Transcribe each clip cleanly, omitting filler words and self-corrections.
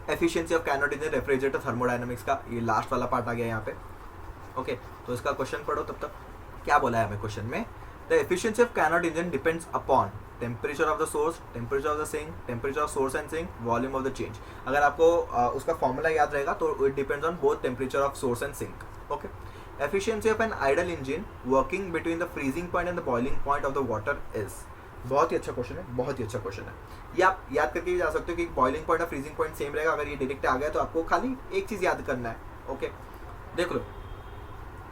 Efficiency of Carnot engine refrigerator thermodynamics का ये last वाला पार्ट आ गया यहाँ पे। ओके, तो इसका क्वेश्चन पढ़ो तब तक। क्या बोला है हमें क्वेश्चन में? The efficiency of Carnot engine depends upon temperature of the source, temperature of the sink, temperature of source and sink, volume of the change. अगर आपको उसका फॉर्मूला याद रहेगा तो it depends on both temperature of source and sink. Okay, efficiency of an ideal engine working between the freezing point and the boiling point of the water is. बहुत ही अच्छा question है, बहुत ही अच्छा क्वेश्चन है। ये आप याद करके भी जा सकते हो कि बॉइलिंग पॉइंट और फ्रीजिंग पॉइंट सेम रहेगा। अगर ये डायरेक्ट आ गया तो आपको खाली एक चीज याद करना है। ओके, देख लो,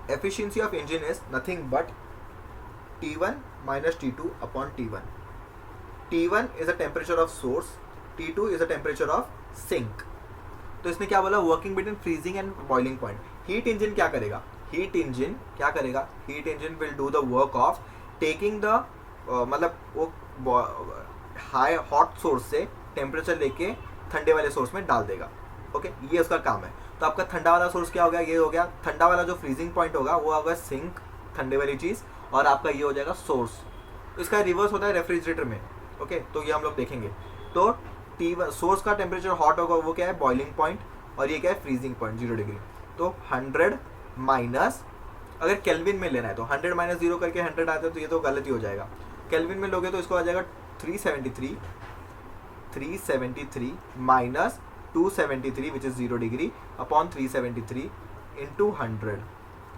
efficiency of engine is nothing but T1 minus T2 upon T1. T1 is the temperature of source, T2 is the temperature of sink. तो इसने क्या बोला? Working between freezing and boiling point. Heat engine क्या करेगा? Heat engine क्या करेगा? Heat engine will do the work of taking the मतलब वो हाई हॉट सोर्स से टेम्परेचर लेके ठंडे वाले सोर्स में डाल देगा। ओके, ये उसका काम है। तो आपका ठंडा वाला सोर्स क्या हो गया? ये हो गया ठंडा वाला जो फ्रीजिंग पॉइंट होगा वो होगा सिंक, ठंडे वाली चीज़, और आपका ये हो जाएगा सोर्स। इसका रिवर्स होता है रेफ्रिजरेटर में। ओके, तो ये हम लोग देखेंगे। तो T1 सोर्स का टेम्परेचर हॉट होगा, वो क्या है? बॉइलिंग पॉइंट, और ये क्या है? Freezing point 0 degree. तो 100 माइनस, अगर केल्विन में लेना है तो 100 माइनस 0 करके 100 आता है, तो ये तो गलत ही हो जाएगा। केल्विन में लोगे तो इसको आ जाएगा 373 minus 273 which is 0 degree upon 373 into 100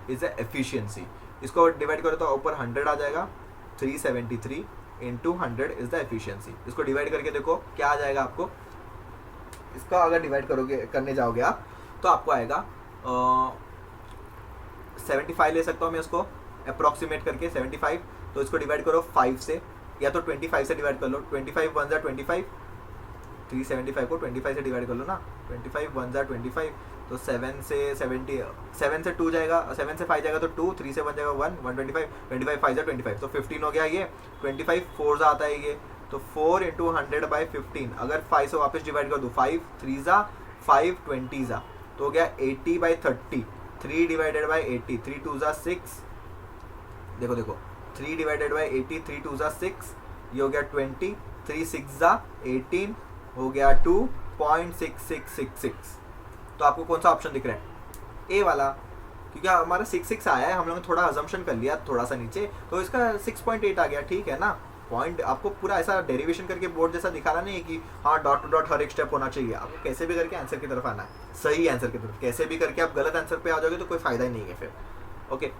is the efficiency. इसको डिवाइड करो तो ऊपर 100 आ जाएगा, 373 इंटू 100 इज द एफिशिएंसी। इसको डिवाइड करके देखो क्या आ जाएगा आपको। इसका अगर डिवाइड करोगे, करने जाओगे आप, तो आपको आएगा 75 ले सकता हूँ मैं इसको अप्रॉक्सीमेट करके 75। तो इसको डिवाइड करो 5 से, या तो 25 से डिवाइड कर लो। 25 1 जा 25, 375 को 25 से डिवाइड कर लो ना। 25 1 जा 25, तो 7 से 70, 7 से 2 जाएगा, 7 से 5 जाएगा तो 2, 3 से 1 जाएगा 1, 125, 25 5 जा 25, तो 15 हो गया ये। 25 4 जा आता है ये, तो 4 इंटू 100 बाई 15। अगर 5 से वापस डिवाइड कर दूँ, 5 3 जा 5 20 जा, तो हो गया 80 बाई 30। 3 डिवाइडेड बाई 80, 3 2 जा 6। देखो देखो, 3 डिवाइडेड बाई 80, 3 2 जा 6, ये हो गया 20, 3 6 जा 18, हो गया 2.6666। तो आपको कौन सा ऑप्शन दिख रहा है? ए वाला, क्योंकि हमारा 66 आया है, हम लोगों ने थोड़ा अजम्पशन कर लिया थोड़ा सा नीचे, तो इसका 6.8 आ गया। ठीक है ना, पॉइंट आपको पूरा ऐसा डेरिवेशन करके बोर्ड जैसा दिखाना नहीं है कि हाँ डॉट टू डॉट हर एक स्टेप होना चाहिए। आपको कैसे भी करके आंसर की तरफ आना है, सही आंसर की तरफ। कैसे भी करके आप गलत आंसर पे आ जाओगे तो कोई फायदा ही नहीं है फिर। ओके,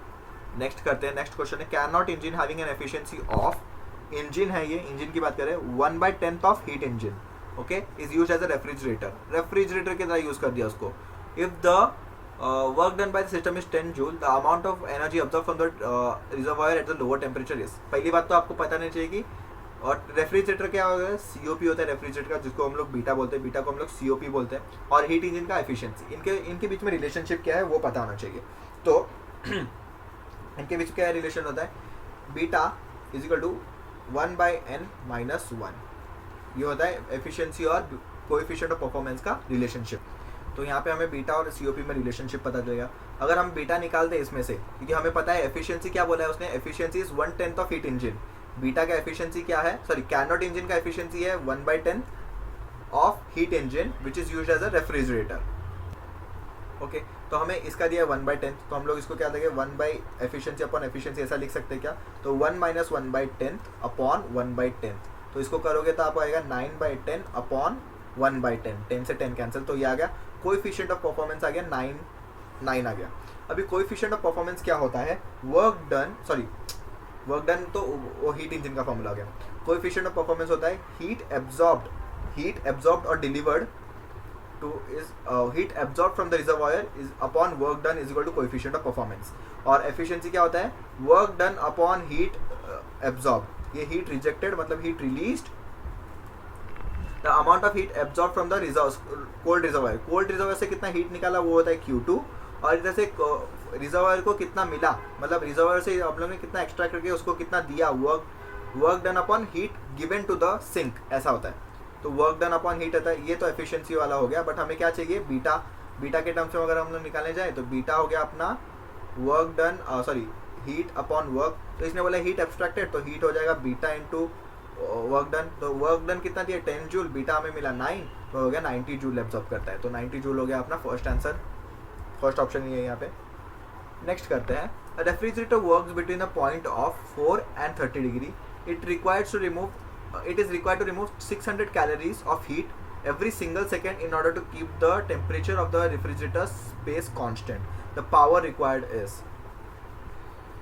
नेक्स्ट करते हैं। नेक्स्ट क्वेश्चन है, Carnot engine having an efficiency of, engine है ये, इंजन की बात करें, 1/10 of heat engine, okay, is used as a refrigerator. Refrigerator की तरह यूज कर दिया उसको। If the work done by the system is 10 joule, the amount of energy observe from the reservoir at the lower temperature is. पहली बात तो आपको पता नहीं चाहिए कि, और रेफ्रिजरेटर क्या होगा? COP होता है रेफ्रिजरेटर का, जिसको हम लोग बीटा बोलते हैं, बीटा को हम लोग COP बोलते हैं। और हीट इंजन का एफिशिएंसी, इनके बीच में रिलेशनशिप क्या है वो पता होना चाहिए। तो इनके बीच क्या रिलेशन होता है? Beta is equal to 1/n minus 1, ये होता है एफिशिएंसी और कोएफिशिएंट ऑफ परफॉर्मेंस का रिलेशनशिप। तो यहाँ पे हमें बीटा और COP में रिलेशनशिप पता चलेगा। अगर हम बीटा निकालते हैं इसमें से, क्योंकि हमें पता है एफिशिएंसी क्या बोला है उसने, efficiency is 1/10 of heat engine. Beta का एफिशिएंसी क्या है? सॉरी, कैनोड इंजन का एफिशिएंसी है 1/10 of heat engine which is used as a refrigerator. Okay, तो हमें इसका दिया 1/10, तो हम लोग इसको क्या देंगे? 1 बाई एफिशिएंसी अपॉन एफिशिएंसी, ऐसा लिख सकते हैं क्या? तो 1 माइनस 1/10 अपॉन 1/10, तो इसको करोगे तो आपको आएगा 9/10 अपॉन 1/10, 10 से 10 कैंसिल, तो ये आ गया। कोएफिशिएंट ऑफ परफॉर्मेंस आ गया 9 आ गया। अभी कोएफिशिएंट ऑफ परफॉर्मेंस क्या होता है? Work done, sorry work done तो वो हीट इंजन का फॉर्मूला आ गया। कोएफिशिएंट ऑफ परफॉर्मेंस होता है हीट एब्जॉर्ब्ड और delivered to is heat absorb from the reservoir is upon work done is equal to coefficient of performance. और efficiency क्या होता है? Work done upon heat absorb, ये हीट रिजेक्टेड मतलब heat released, the amount of heat absorb from the cold reservoir. Cold reservoir से कितना heat निकाला वो होता है Q2, और इधर से रिजर्वायर को कितना मिला, मतलब रिजर्वायर से हम लोग ने कितना एक्सट्रैक्ट करके उसको कितना दिया, work done upon heat given to the sink, ऐसा होता है। तो वर्क डन अपॉन हीट आता है, ये तो एफिशिएंसी वाला हो गया। बट हमें क्या चाहिए? बीटा। बीटा के टर्म्स में अगर हम लोग निकालने जाए तो बीटा हो गया अपना work done, sorry heat upon work. तो इसने बोला हीट एब्स्ट्रैक्टेड, तो हीट हो जाएगा बीटा इंटू वर्क डन। तो वर्क डन कितना दिया? 10 जूल, बीटा हमें मिला 9, तो हो गया 90 जूल एब्जॉर्ब करता है, तो 90 जूल हो गया अपना फर्स्ट आंसर, फर्स्ट ऑप्शन ये है यहाँ पे। नेक्स्ट करते हैं, a refrigerator works between a point of 4 and 30 degree. It requires to remove it is required to remove 600 calories of heat every single second in order to keep the temperature of the refrigerator space constant. The power required is,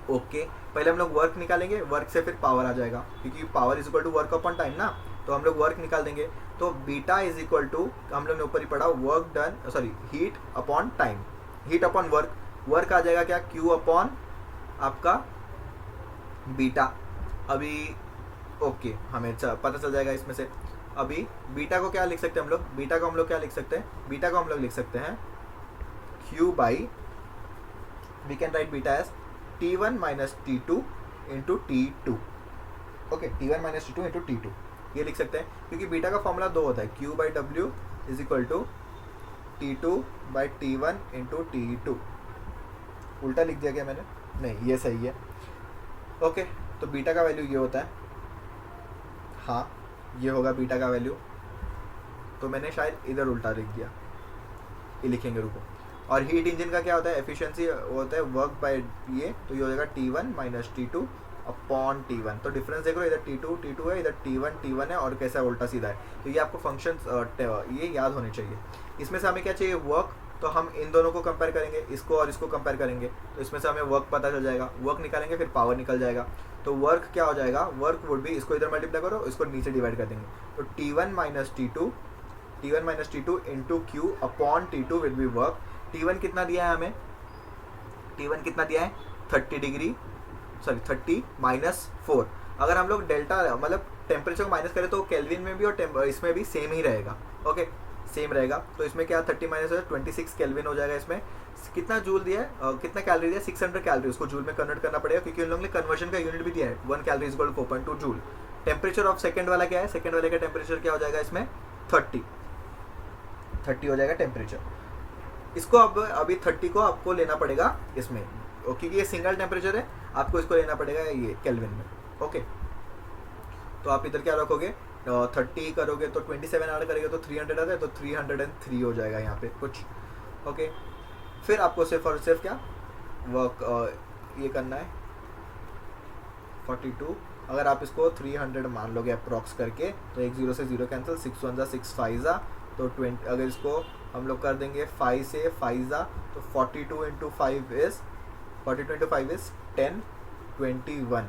okay पहले हम लोग work निकालेंगे, work से फिर power आ जाएगा, क्योंकि power is equal to work upon time ना, तो हम लोग वर्क निकाल देंगे। तो बीटा इज इक्वल टू, हम लोग ने ऊपर ही पढ़ा, work done, sorry heat upon time, heat upon work, work आ जाएगा क्या, क्यू अपॉन आपका बीटा। अभी ओके हमें पता चल जाएगा इसमें से। अभी बीटा को क्या लिख सकते हैं हम लोग, बीटा को हम लोग क्या लिख सकते हैं, बीटा को हम लोग लिख सकते हैं Q by, we can write beta as T1 minus T2 into T2, okay T1 minus T2 into T2 ये लिख सकते हैं, क्योंकि बीटा का फॉर्मूला 2 होता है, Q by W is equal to T2 by T1 into T2। उल्टा लिख दिया क्या मैंने, नहीं ये सही है। ओके तो बीटा का वैल्यू ये होता है, हाँ ये होगा बीटा का वैल्यू, तो मैंने शायद इधर उल्टा लिख दिया, ये लिखेंगे रुको। और हीट इंजन का क्या होता है, एफिशिएंसी होता है वर्क बाय ये, तो ये हो जाएगा T1 minus T2 upon T1। तो डिफरेंस देख लो, इधर T2 है, इधर T1 है, और कैसा उल्टा सीधा है। तो ये आपको फंक्शन ये याद होने चाहिए। इसमें से हमें क्या चाहिए, वर्क, तो हम इन दोनों को कंपेयर करेंगे, इसको और इसको कंपेयर करेंगे, तो इसमें से हमें वर्क पता चल जाएगा, वर्क निकालेंगे फिर पावर निकल जाएगा। तो वर्क क्या हो जाएगा, वर्क वुड भी, इसको इधर मल्टीप्लाई करो, इसको नीचे डिवाइड कर देंगे, तो T1 minus T2 into Q upon T2 will be work. T1 कितना दिया है हमें, T1 कितना दिया है 30 डिग्री, सॉरी 30 माइनस 4। अगर हम लोग डेल्टा मतलब टेम्परेचर को माइनस करें तो केल्विन में भी और इसमें भी सेम ही रहेगा, ओके सेम रहेगा। तो इसमें क्या 30 माइनस 26 केल्विन हो जाएगा। इसमें कितना जूल दिया है, कितना कैलोरी दिया है, 600 कैलोरी, उसको जूल में कन्वर्ट करना पड़ेगा, क्योंकि उन लोगों ने कन्वर्जन का यूनिट भी दिया है, 1 calorie is equal to 4.2 joule. Temperature of second वाला क्या है, सेकंड वाले का टेम्परेचर क्या हो जाएगा इसमें 30 हो जाएगा टेम्परेचर। इसको अब अभी 30 को आपको लेना पड़ेगा इसमें, क्योंकि ये सिंगल टेम्परेचर है, आपको इसको लेना पड़ेगा ये केल्विन में, ओके। तो आप इधर क्या रखोगे, 30 करोगे तो 27 ऐड करेंगे तो 300 आता है, तो 303 हो जाएगा यहाँ पे कुछ, ओके। फिर आपको सिर्फ और सिर्फ क्या वर्क ये करना है 42। अगर आप इसको 300 मान लोगे अप्रॉक्स करके, तो 1 0 से 0 कैंसिल, 6 1 6 5 तो 20। अगर इसको हम लोग कर देंगे 5 से 5 तो 42 इंटू 5 इज 10 21।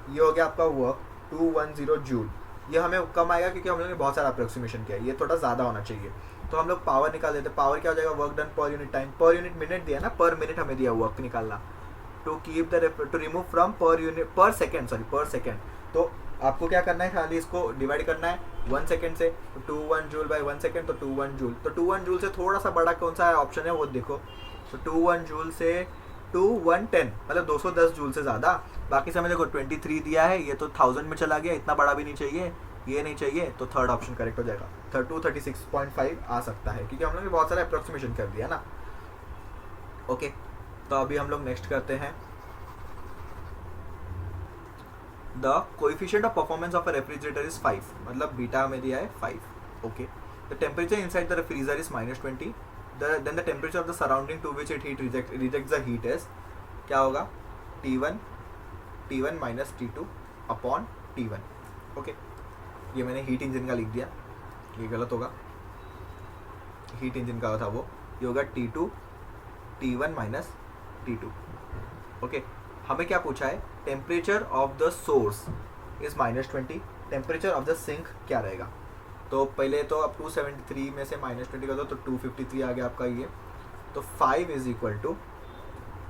ये हो गया आपका वर्क 210 जूल। ये हमें कम आएगा क्योंकि हम लोगों ने बहुत सारा अप्रोक्सीमेशन किया है, ये थोड़ा ज़्यादा होना चाहिए। तो हम लोग पावर निकाल देते हैं। पावर क्या हो जाएगा, work done per unit time, per unit minute दिया ना, पर मिनट हमें दिया वर्क निकालना, to keep the to remove from per unit per second, sorry per second. तो आपको क्या करना है, खाली इसको डिवाइड करना है 1 सेकेंड से, तो 21 जूल बाई 1 सेकेंड, तो 21 जूल। तो 21 जूल से थोड़ा सा बड़ा कौन सा ऑप्शन है वो देखो, तो 21 जूल से 2110 मतलब 210 जूल से ज़्यादा। बाकी समय देखो 23 दिया है, ये तो 1000 में चला गया, इतना बड़ा भी नहीं चाहिए, ये नहीं चाहिए, तो थर्ड ऑप्शन करेक्ट हो जाएगा। 36.5 आ सकता है, क्योंकि हम लोग ने बहुत सारा अप्रोक्सीमेशन कर दिया ना, ओके। तो अभी हम लोग नेक्स्ट करते हैं, the coefficient of performance of a refrigerator is 5, मतलब बीटा में दिया है 5, okay. The temperature inside the freezer is -20, then the temperature of the surrounding to which it heat rejects the heat is, क्या होगा, T1 minus T2 upon T1, okay. ये मैंने heat engine का लिख दिया, ये गलत होगा, हीट इंजन का था वो, ये होगा T1 माइनस T2, ओके। हमें क्या पूछा है, temperature of the source is -20, temperature of the sink क्या रहेगा। तो पहले तो आप 273 में से -20 कर दो तो 253 आ गया आपका ये, तो 5 इज इक्वल टू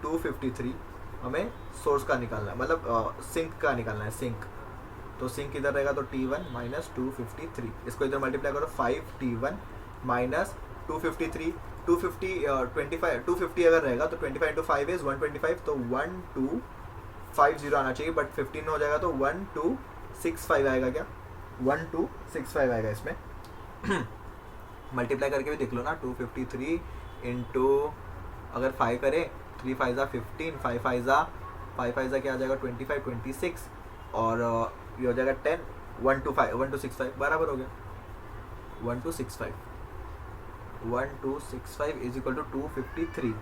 253 हमें सोर्स का निकालना है, मतलब सिंक का निकालना है, सिंक। तो सिंक इधर रहेगा तो T1 माइनस 253, इसको इधर मल्टीप्लाई करो, 5 T1 माइनस 253, 250 अगर रहेगा तो 25 इंटू 5 इज 125, तो 1250 आना चाहिए, बट 15 हो जाएगा तो 1265 आएगा, क्या 1265 आएगा इसमें। मल्टीप्लाई करके भी देख लो ना, 253 इंटू अगर 5 करें, 3 5 15, 5 5 क्या आ जाएगा 25 26, और ये हो जाएगा 10, 1265 बराबर हो गया 1265, 1265 इज इक्वल टू 253।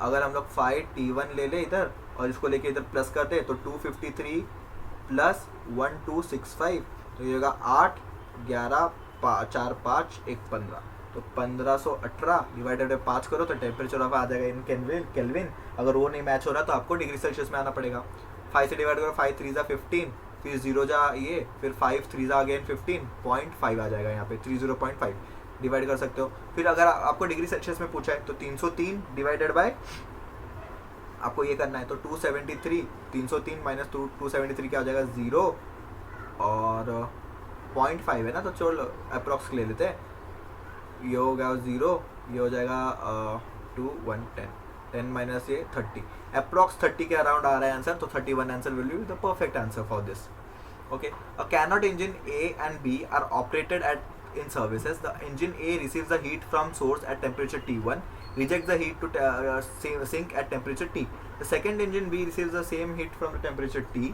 अगर हम लोग 5t1 ले ले इधर और इसको लेके इधर प्लस कर दे तो 253 प्लस 1265 तो ये होगा 8 11 4 5 1 15। तो 1518 डिवाइडेड बाई 5 करो तो टेम्परेचर ऑफ आ जाएगा इन केल्विन। अगर वो नहीं मैच हो रहा तो आपको डिग्री सेल्सियस में आना पड़ेगा। 5 से डिवाइड करो, 5 3 15, फिर 0 जा ये, फिर 5 3 अगेन 15, 0.5 आ जाएगा यहाँ पे 30.5 डिवाइड कर सकते हो। फिर अगर आपको डिग्री सेल्सियस में पूछा है तो 303 डिवाइडेड बाय आपको ये करना है तो 273, 303 माइनस 273 क्या हो जाएगा 0 और 0.5 है ना, तो चलो अप्रॉक्स ले लेते हैं। ये हो गया 0, ये हो जाएगा 2 1 10 माइनस ये 30, अप्रॉक्स 30 के अराउंड आ रहा है आंसर। तो 31 answer will be the perfect answer for this. Okay, a Carnot engine A and B are operated at in services. The engine A receives the heat from source at temperature T1, rejects the heat to sink at temperature T. The second engine B receives the same heat from the temperature T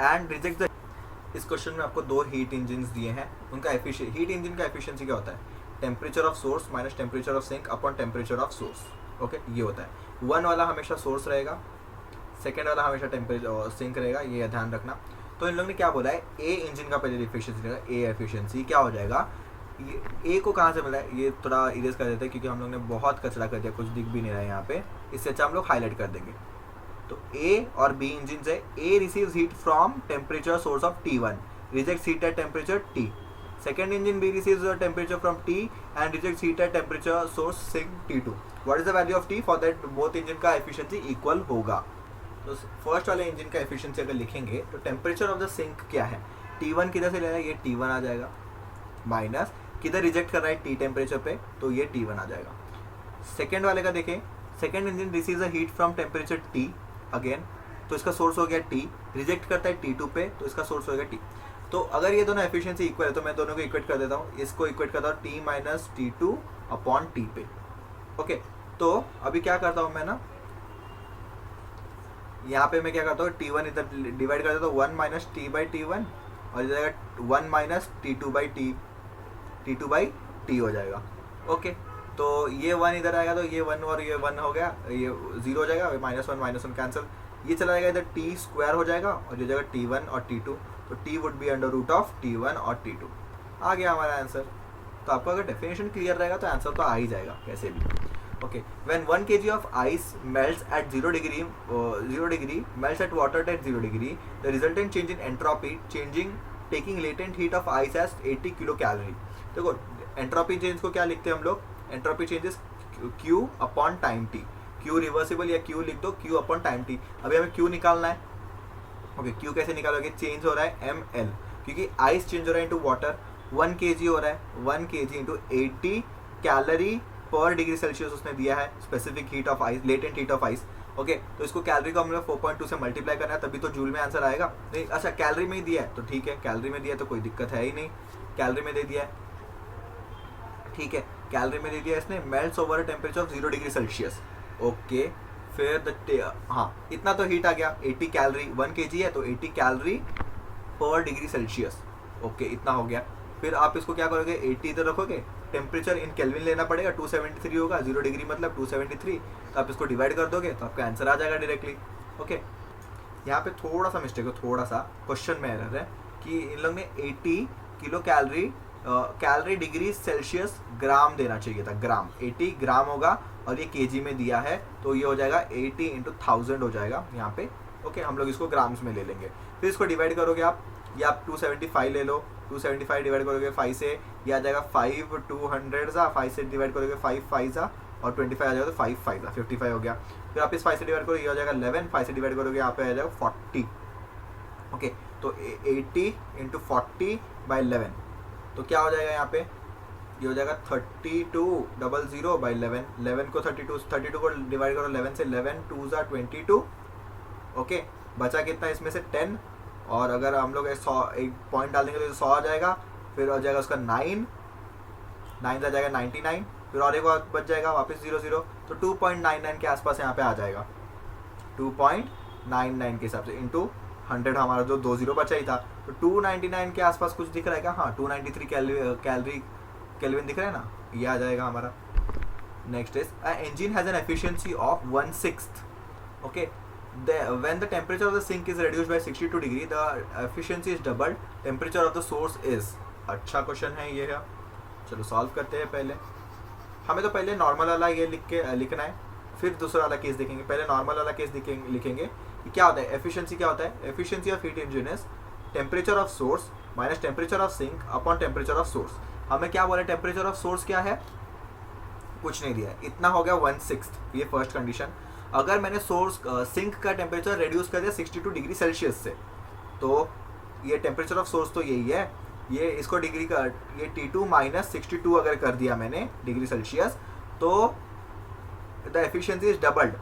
and rejects the। इस question में आपको दो heat engine दिए हैं, उनका heat engine का efficiency क्या होता है, temperature of source minus temperature of sink upon temperature of source. Okay, ये होता है। 1 वाला हमेशा सोर्स रहेगा, सेकेंड वाला हमेशा टेम्परेचर सिंक रहेगा, ये ध्यान रखना। तो इन लोगों ने क्या बोला है, ए इंजन का पहले एफिशिएंसी रहेगा, ए एफिशिएंसी क्या हो जाएगा, ये ए को कहाँ से मिला है, ये थोड़ा इरेज कर देते हैं क्योंकि हम लोग ने बहुत कचरा कर दिया, कुछ दिख भी नहीं रहा है यहाँ पे, इससे अच्छा हम लोग हाईलाइट कर देंगे। तो ए और बी इंजन से A receives heat from temperature source of T1, rejects heat at temperature T। Second engine B receives the temperature from T and rejects heat at temperature source sink T2. What is the value of T? For that both engine का efficiency equal होगा। तो first वाले engine का efficiency अगर लिखेंगे तो temperature of the sink क्या है, T1 किधर से ले रहा है, ये T1 आ जाएगा, माइनस किधर रिजेक्ट कर रहा है T टेम्परेचर पे, तो ये T1 आ जाएगा। सेकेंड वाले का देखें, second engine receives the heat from temperature T again, तो इसका सोर्स हो गया T, रिजेक्ट करता है T2 पे, तो इसका सोर्स हो गया T। तो अगर ये दोनों एफिशिएंसी इक्वल है तो मैं दोनों को इक्वेट कर देता हूँ, इसको इक्वेट करता हूँ T minus T2 upon T पे। ओके, तो अभी क्या करता हूँ मैं ना, यहाँ पे मैं क्या करता हूँ, T1 इधर डिवाइड कर देता हूँ 1 माइनस T बाई T1 और इधर जाएगा 1 minus T2 by T T हो जाएगा। ओके, तो ये 1 इधर आएगा तो ये 1 और ये 1 हो गया, ये 0 हो जाएगा, -1 कैंसिल, ये चला जाएगा इधर T स्क्वायर हो जाएगा और ये जाएगा T1 और T2, तो T would be under root of T1 और T2। आ गया हमारा आंसर। तो आपको अगर डेफिनेशन क्लियर रहेगा तो आंसर तो आ ही जाएगा कैसे भी। Okay, when 1 kg of ice melts at 0 degree melts at water at 0 degree, the resultant change in entropy changing taking latent heat of ice as 80 kilo calorie. देखो एंट्रोपी चेंज को क्या लिखते हैं हम लोग, entropy changes Q upon time T, Q reversible या Q लिख दो, Q अपॉन टाइम T। अभी हमें Q निकालना है। ओके, Q कैसे निकालोगे, चेंज हो रहा है ml, क्योंकि आइस चेंज हो रहा है इनटू वाटर, 1 kg हो रहा है, 1 kg इंटू 80 कैलोरी पर डिग्री सेल्सियस उसने दिया है, specific heat of ice, latent heat of ice. Okay, तो इसको कैलोरी को हम लोग 4.2 से मल्टीप्लाई करना है, तभी तो जूल में आंसर आएगा। नहीं, अच्छा कैलोरी में ही दिया है तो ठीक है, कैलोरी में दिया है तो कोई दिक्कत है ही नहीं, कैलोरी में दे दिया है, ठीक है, कैलोरी में दे दिया इसने, melts over temperature of 0 degree Celsius. Okay, फिर हाँ इतना तो हीट आ गया, 80 कैलोरी, 1 kg है तो 80 कैलोरी पर डिग्री सेल्सियस। ओके, इतना हो गया। फिर आप इसको क्या करोगे, 80 इधर रखोगे, टेम्परेचर इन केल्विन लेना पड़ेगा, 273 होगा, 0 डिग्री मतलब 273, तो आप इसको डिवाइड कर दोगे तो आपका आंसर आ जाएगा डायरेक्टली। ओके, यहाँ पे थोड़ा सा मिस्टेक है, थोड़ा सा क्वेश्चन में एरर है कि इन लोग ने 80 किलो कैलोरी डिग्री सेल्सियस ग्राम देना चाहिए था, ग्राम, 80 ग्राम होगा और ये केजी में दिया है, तो ये हो जाएगा 80 इंटू 1000 हो जाएगा यहाँ पे। ओके, हम लोग इसको ग्राम्स में ले लेंगे, फिर इसको डिवाइड करोगे आप, ये आप 275 ले लो, 275 डिवाइड करोगे 5 से, ये आ जाएगा 5 200 सा, 5 से डिवाइड करोगे 5 5 सा और 25 आ जाएगा तो 5 5 सा 55 हो गया। फिर आप इस 5 से डिवाइड करोगे, ये हो जाएगा 11, 5 से डिवाइड करोगे यहाँ पे आ जाएगा 40। ओके, तो 80 इंटू 40 बाई 11, तो क्या हो जाएगा यहाँ पे, ये हो जाएगा 3200 बाई 11, 11 को 32 को डिवाइड करो 11 से, 11 2 ज़ा 22। ओके, बचा कितना इसमें से 10, और अगर हम लोग 100 एक पॉइंट डाल देंगे तो 100 आ जाएगा, फिर हो जाएगा उसका 9 आ जाएगा 99, फिर और एक बार बच जाएगा वापस 00, तो 2.99 के आसपास यहाँ पे आ जाएगा, 2.99 के हिसाब से इंटू 100, हमारा जो 20 बचा ही था, तो 299 के आसपास कुछ दिख रहा है क्या, हाँ 293 कैलविन दिख रहा है ना, ये आ जाएगा हमारा। Next is an engine has an efficiency of 1/6. Okay, when the temperature of the sink is reduced by 62 degree, the efficiency is doubled. Temperature of the source is. अच्छा क्वेश्चन है ये है. चलो सॉल्व करते हैं. पहले हमें तो पहले नॉर्मल वाला ये लिखना है, फिर दूसरा वाला केस देखेंगे. पहले नॉर्मल वाला केस लिखेंगे कि क्या होता है. एफिशिएंसी क्या होता है. Efficiency of heat engine is temperature of source minus temperature of sink upon temperature of source. हमें क्या बोला. टेम्परेचर ऑफ सोर्स क्या है, कुछ नहीं दिया है. इतना हो गया 1/6. ये फर्स्ट कंडीशन. अगर मैंने सोर्स सिंक का टेम्परेचर रिड्यूस कर दिया 62 डिग्री सेल्सियस से, तो ये टेम्परेचर ऑफ सोर्स तो यही है. ये इसको डिग्री का ये T2 माइनस 62 अगर कर दिया मैंने डिग्री सेल्सियस, तो the efficiency is doubled.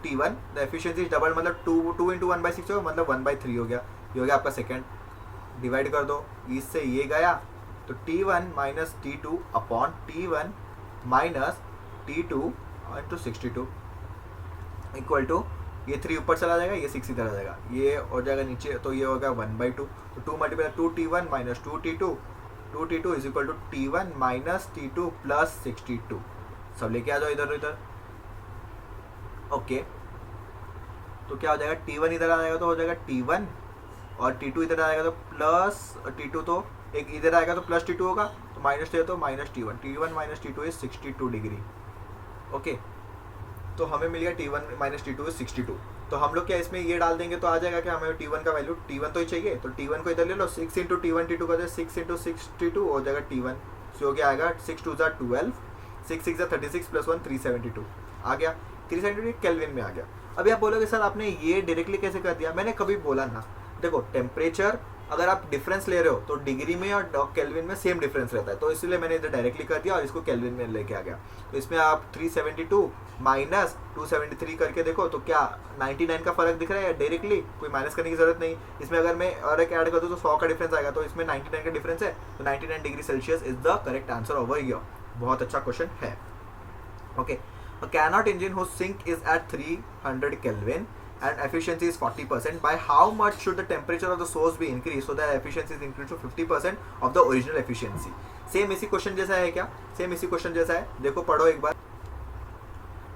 T1 the efficiency is doubled मतलब 2 इंटू 1/6 हो, मतलब 1/3 हो गया. ये हो गया आपका सेकेंड. डिवाइड कर दो, इससे ये गया तो T1 minus T2 upon T1 minus T2 into 62 equal to ये 3 ऊपर चला जाएगा, ये 6 इधर आ जाएगा, ये हो जाएगा नीचे, तो ये होगा 1/2. तो 2 multiply 2T1 minus 2T2 is equal to T1 minus T2 plus 62. सब लेके आ जाओ इधर इधर. ओके, तो क्या हो जाएगा. T1 इधर आ जाएगा तो हो जाएगा T1 और T2 इधर आएगा तो प्लस T2, तो एक इधर आएगा तो प्लस T2 होगा, तो माइनस T तो minus T1 minus T2 is 62 degree. Okay, तो हमें मिल गया T1 माइनस T2 इज 62. तो हम लोग क्या इसमें ये डाल देंगे तो आ जाएगा कि हमें T1 का वैल्यू. T1 तो ही चाहिए, तो T1 को इधर ले लो. 6 इंटू T1 T2 का 6 इंटू 62 हो जाएगा T1. सो क्या आएगा 6 2 12, 6 6 36 प्लस 1 372 आ गया. 372 केल्विन में आ गया. अभी आप बोलोगे सर आपने ये डायरेक्टली कैसे कर दिया. मैंने कभी बोला ना, देखो टेम्परेचर अगर आप डिफरेंस ले रहे हो तो डिग्री में और केल्विन में सेम डिफरेंस रहता है, तो इसलिए मैंने इधर डायरेक्टली कर दिया और इसको केल्विन में लेके आ गया. तो इसमें आप 372 माइनस 273 करके देखो तो क्या 99 का फर्क दिख रहा है डायरेक्टली, कोई माइनस करने की जरूरत नहीं. इसमें अगर मैं और एक ऐड कर दूँ तो 100 का डिफरेंस आएगा, तो इसमें 99 का डिफरेंस है, तो 99 degree Celsius is the correct answer over here. बहुत अच्छा क्वेश्चन है. Okay, a Carnot engine whose sink is at 300 Kelvin and efficiency is 40%. By how much should the temperature of the source be increased so that efficiency is increased to 50% of the original efficiency? Same इसी question जैसा है क्या. Same इसी question जैसा है. देखो पढ़ो एक बार.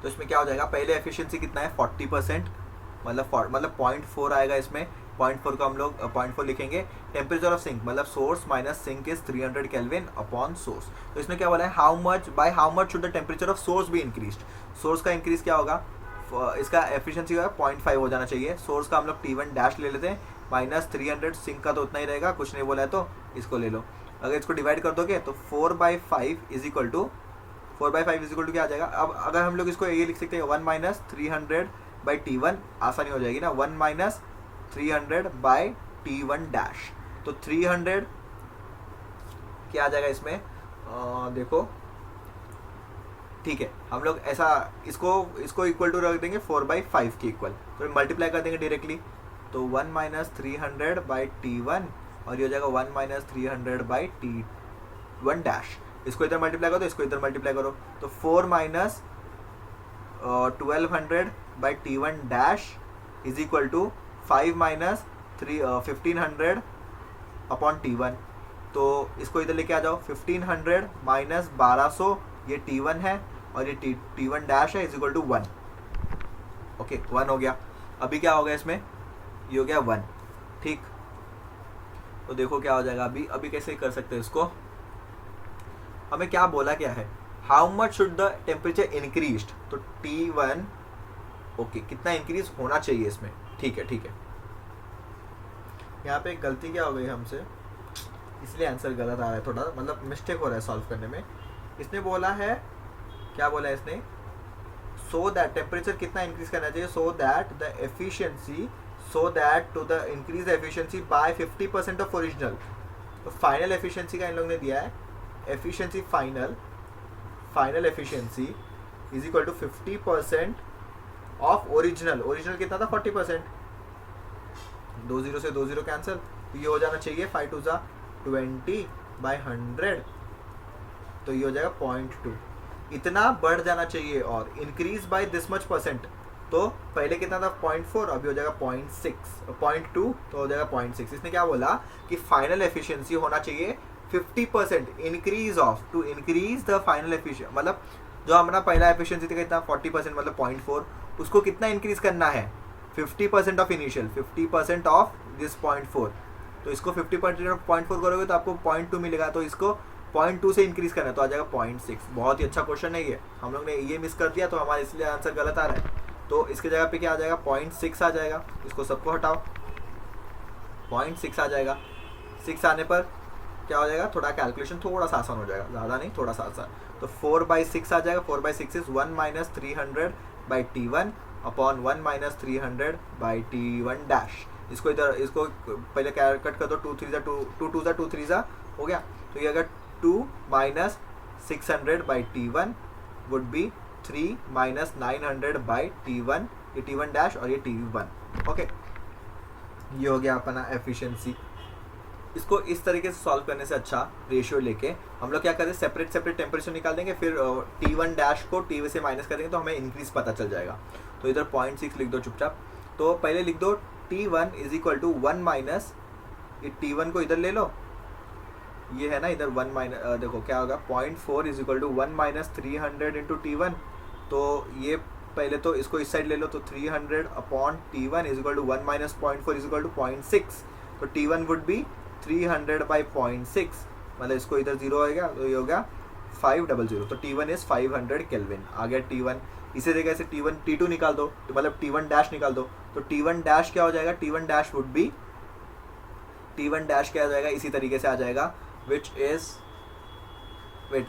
तो इसमें क्या हो जाएगा. पहले एफिशिएंसी कितना है 40%, मतलब 0.4 आएगा इसमें. 0.4 को हम लोग 0.4 लिखेंगे. टेम्परेचर ऑफ सिंक मतलब source minus sink is 300 kelvin upon source. तो इसमें क्या बोला है by how much should the temperature of source be increased. Source का इंक्रीज क्या होगा, इसका एफिशिएंसी का 0.5 हो जाना चाहिए. सोर्स का हम लोग T1 डैश ले लेते हैं, माइनस 300 सिंक का तो उतना ही रहेगा, कुछ नहीं बोला है तो इसको ले लो. अगर इसको डिवाइड कर दोगे तो 4/5 इज इक्वल टू क्या आ जाएगा. अब अगर हम लोग इसको ये लिख सकते हैं 1 माइनस 300 बाई T1, आसानी हो जाएगी ना. 1 माइनस 300 बाई T1 डैश, तो 300 क्या आ जाएगा इसमें. देखो ठीक है, हम लोग ऐसा इसको इक्वल टू रख देंगे 4/5 के इक्वल, तो मल्टीप्लाई कर देंगे डायरेक्टली. तो 1 माइनस 300 बाई T1 और ये हो जाएगा 1 माइनस 300 बाई T1 डैश. इसको इधर मल्टीप्लाई करो, इसको इधर मल्टीप्लाई करो, तो 4 minus 1200 by T1 dash is equal to 5 minus 1500 upon T1. तो इसको इधर लेके आ जाओ. 1500 माइनस 1200 ये T1 है और ये T1 डैश है इज इक्वल टू 1. ओके, 1 हो गया. अभी क्या हो गया इसमें, ये हो गया 1. ठीक, तो देखो क्या हो जाएगा. अभी कैसे कर सकते हैं इसको. हमें क्या बोला क्या है, how much should the temperature increase. तो T1 ओके कितना इंक्रीज होना चाहिए इसमें. ठीक है. यहाँ पे एक गलती क्या हो गई हमसे, इसलिए आंसर गलत आ रहा है, थोड़ा मतलब मिस्टेक हो रहा है सॉल्व करने में. इसने बोला है, क्या बोला है इसने, सो दैट टेम्परेचर कितना इंक्रीज करना चाहिए, so that the efficiency to the increase the efficiency by 50% of original. तो फाइनल एफिशिएंसी का इन लोग ने दिया है. Efficiency final efficiency is equal to 50% of original. Original कितना था 40%. 2 0 से 2 0 कैंसिल, तो ये हो जाना चाहिए 5 2 20 बाई 100, तो ये हो जाएगा 0.2. इतना बढ़ जाना चाहिए और increase by this much percent. तो पहले कितना था 0.4, अभी हो जाएगा 0.2, तो हो जाएगा 0.6. इसने क्या बोला कि फाइनल एफिशिएंसी होना चाहिए 50% increase of to increase the final efficiency, मतलब जो हमारा पहला एफिशिएंसी था कितना 40% मतलब 0.4, उसको कितना इंक्रीज करना है 50% ऑफ इनिशियल 50% ऑफ दिस 0.4, तो इसको 50% ऑफ 0.4 करोगे तो आपको 0.2 मिलेगा, तो इसको 0.2 से इंक्रीज करना है तो आ जाएगा 0.6। बहुत ही अच्छा क्वेश्चन है ये, हम लोग ने ये मिस कर दिया तो हमारा इसलिए आंसर गलत आ रहा है। तो इसके जगह पे क्या आ जाएगा 0.6 आ जाएगा, इसको सबको हटाओ 0.6 आ जाएगा। 6 आने पर क्या हो जाएगा, थोड़ा कैलकुलेशन थोड़ा सा आसान हो जाएगा, ज़्यादा नहीं थोड़ा सा आसान। तो 4/6 आ जाएगा, 4/6 इज 1 माइनस 300/T1 अपॉन 1 माइनस 300/T1 डैश। इसको इधर इसको पहले कट कर दो, 2 3 2 2 2 3 हो गया। तो ये अगर 2 minus 600/T1 would be 3 minus 900/T1, ये T1 डैश और ये T1। ओके, ये हो गया अपना एफिशिएंसी। इसको इस तरीके से सॉल्व करने से अच्छा रेशियो लेके हम लोग क्या करें, सेपरेट सेपरेट टेम्परेचर निकाल देंगे, फिर T1 डैश को T से माइनस कर देंगे तो हमें इंक्रीज पता चल जाएगा। तो इधर 0.6 लिख दो चुपचाप। तो पहले लिख दो T1 is equal to 1 minus, T1 को इधर ले लो, ये है ना इधर 1 माइनस, देखो क्या होगा 0.4 is equal to 1 minus 300 into T1। तो ये पहले तो इसको इस साइड ले लो, तो 300 upon T1 is equal to 1 minus 0.4 is equal to 0.6। तो T1 वुड बी 300/0.6, मतलब इसको इधर 0 आएगा तो ये होगा 500। तो T1 इज 500 केल्विन आ गया T1। इसी तरीके से T1 T2 निकाल दो, तो मतलब T1 डैश निकाल दो, तो T1 डैश क्या हो जाएगा, T1 dash would be, T1 dash क्या आ जाएगा, इसी तरीके से आ जाएगा which is wait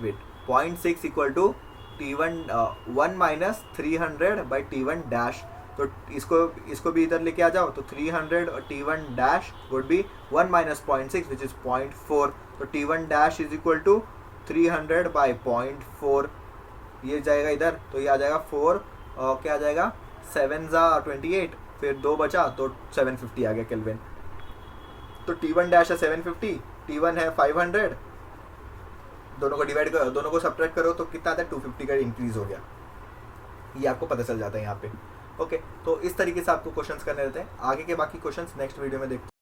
0.6 equal to T1 1 माइनस 300/T1 डैश। तो इसको भी इधर लेके आ जाओ, तो 300 और T1 dash would be 1 minus 0.6 which is 0.4। तो T1 dash is equal to 300/0.4, ये जाएगा इधर, तो ये आ जाएगा 4 क्या आ जाएगा 7 28, फिर 2 बचा तो 750 आ गया केल्विन। तो T1 डैश है 750, T1 है 500, दोनों को डिवाइड करो, दोनों को सब्ट्रैक्ट करो तो कितना आता है 250 का इंक्रीज हो गया, ये आपको पता चल जाता है यहाँ पे। ओके, तो इस तरीके से आपको क्वेश्चंस करने रहते हैं। आगे के बाकी क्वेश्चंस नेक्स्ट वीडियो में देखते हैं।